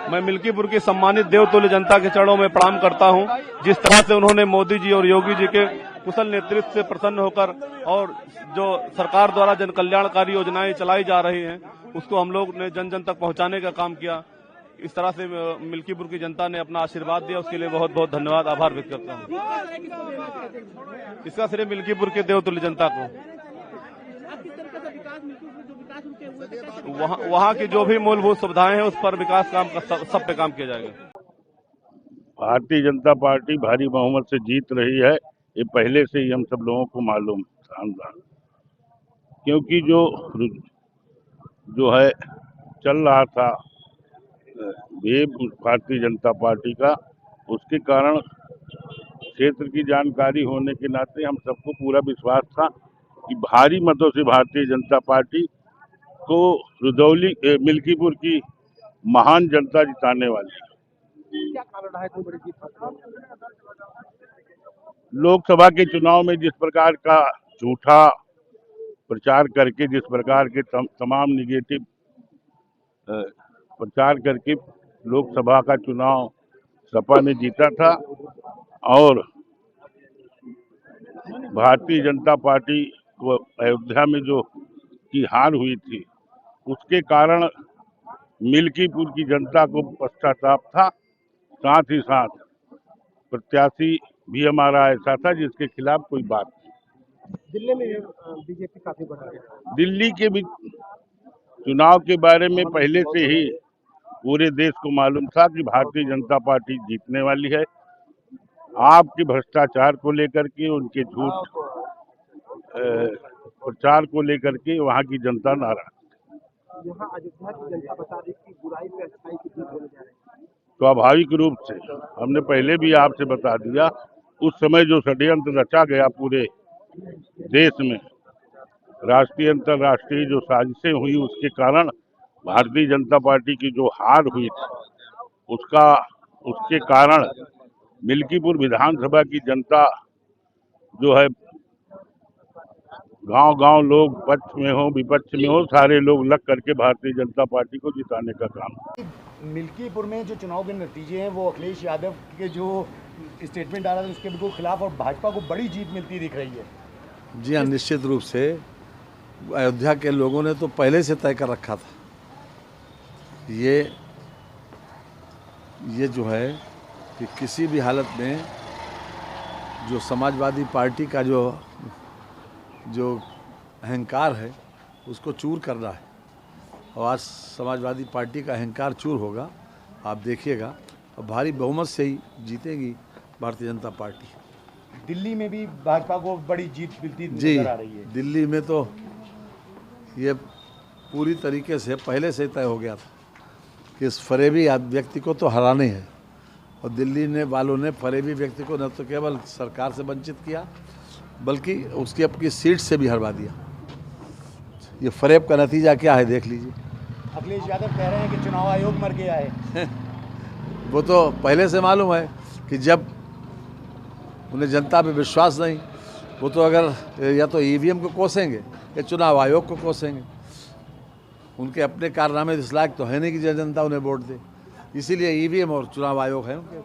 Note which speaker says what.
Speaker 1: मैं मिल्कीपुर की सम्मानित देवतुल्य जनता के चरणों में प्रणाम करता हूं। जिस तरह से उन्होंने मोदी जी और योगी जी के कुशल नेतृत्व से प्रसन्न होकर और जो सरकार द्वारा जन कल्याणकारी योजनाएं चलाई जा रही हैं उसको हम लोग ने जन जन तक पहुंचाने का काम किया। इस तरह से मिल्कीपुर की जनता ने अपना आशीर्वाद दिया, उसके लिए बहुत बहुत धन्यवाद, आभार व्यक्त करता हूं। इसका श्रेय मिल्कीपुर के देवतुल्य जनता को। वहाँ की जो भी मूलभूत सुविधाएं हैं उस पर विकास काम सब पे काम किया जाएगा।
Speaker 2: भारतीय जनता पार्टी भारी बहुमत से जीत रही है, ये पहले से ही हम सब लोगों को मालूम था, क्योंकि जो है चल रहा था वेब भारतीय जनता पार्टी का, उसके कारण क्षेत्र की जानकारी होने के नाते हम सबको पूरा विश्वास था कि भारी मतों से भारतीय जनता पार्टी को रुदौली मिल्कीपुर की महान जनता जिताने वाली है।
Speaker 3: क्या कारण रहा है इतनी बड़ी जीत?
Speaker 2: लोकसभा के चुनाव में जिस प्रकार का झूठा प्रचार करके, जिस प्रकार के तमाम निगेटिव प्रचार करके लोकसभा का चुनाव सपा ने जीता था, और भारतीय जनता पार्टी को अयोध्या में जो की हार हुई थी उसके कारण मिल्कीपुर की जनता को पश्चाताप था। साथ ही साथ प्रत्याशी भी हमारा ऐसा था जिसके खिलाफ कोई बात नहीं।
Speaker 3: दिल्ली में बीजेपी काफी बढ़ा है।
Speaker 2: दिल्ली के भी चुनाव के बारे में पहले से ही पूरे देश को मालूम था कि भारतीय जनता पार्टी जीतने वाली है। आपके भ्रष्टाचार को लेकर के, उनके झूठ प्रचार को लेकर के वहाँ की जनता नाराज।
Speaker 3: यहाँ अयोध्या की जनता बता रही कि बुराई पे अच्छाई की जीत होने जा रही है।
Speaker 2: स्वाभाविक रूप से हमने पहले भी आपसे बता दिया, उस समय जो षड्यंत्र रचा गया पूरे देश में, राष्ट्रीय अंतर्राष्ट्रीय जो साजिशें हुई, उसके कारण भारतीय जनता पार्टी की जो हार हुई थी उसके कारण मिल्कीपुर विधानसभा की जनता जो है, गांव-गांव लोग पक्ष में हो विपक्ष में हो, सारे लोग लग करके भारतीय जनता पार्टी को जिताने का काम।
Speaker 4: मिल्कीपुर में जो चुनाव के नतीजे हैं वो अखिलेश यादव के जो स्टेटमेंट आ रहा था उसके बिल्कुल खिलाफ, और भाजपा को बड़ी जीत मिलती दिख रही है।
Speaker 5: जी हाँ, निश्चित रूप से अयोध्या के लोगों ने तो पहले से तय कर रखा था। ये जो है कि किसी भी हालत में जो समाजवादी पार्टी का जो अहंकार है उसको चूर करना है, और आज समाजवादी पार्टी का अहंकार चूर होगा, आप देखिएगा, और भारी बहुमत से ही जीतेगी भारतीय जनता पार्टी।
Speaker 4: दिल्ली में भी भाजपा को बड़ी जीत मिलती नजर आ रही है।
Speaker 5: दिल्ली में तो ये पूरी तरीके से पहले से तय हो गया था कि इस फरेबी व्यक्ति को तो हराना है, और दिल्ली वालों ने फरेबी व्यक्ति को न तो केवल सरकार से वंचित किया बल्कि उसकी अपनी सीट से भी हरवा दिया। ये फरेब का नतीजा क्या है देख लीजिए।
Speaker 4: अखिलेश यादव कह रहे हैं कि चुनाव आयोग मर गया है।
Speaker 5: वो तो पहले से मालूम है कि जब उन्हें जनता पे विश्वास नहीं, वो तो अगर या तो ईवीएम को कोसेंगे या चुनाव आयोग को कोसेंगे। उनके अपने कारनामे इस लायक तो है नहीं कि जनता उन्हें वोट दे, इसीलिए ईवीएम और चुनाव आयोग है उनके।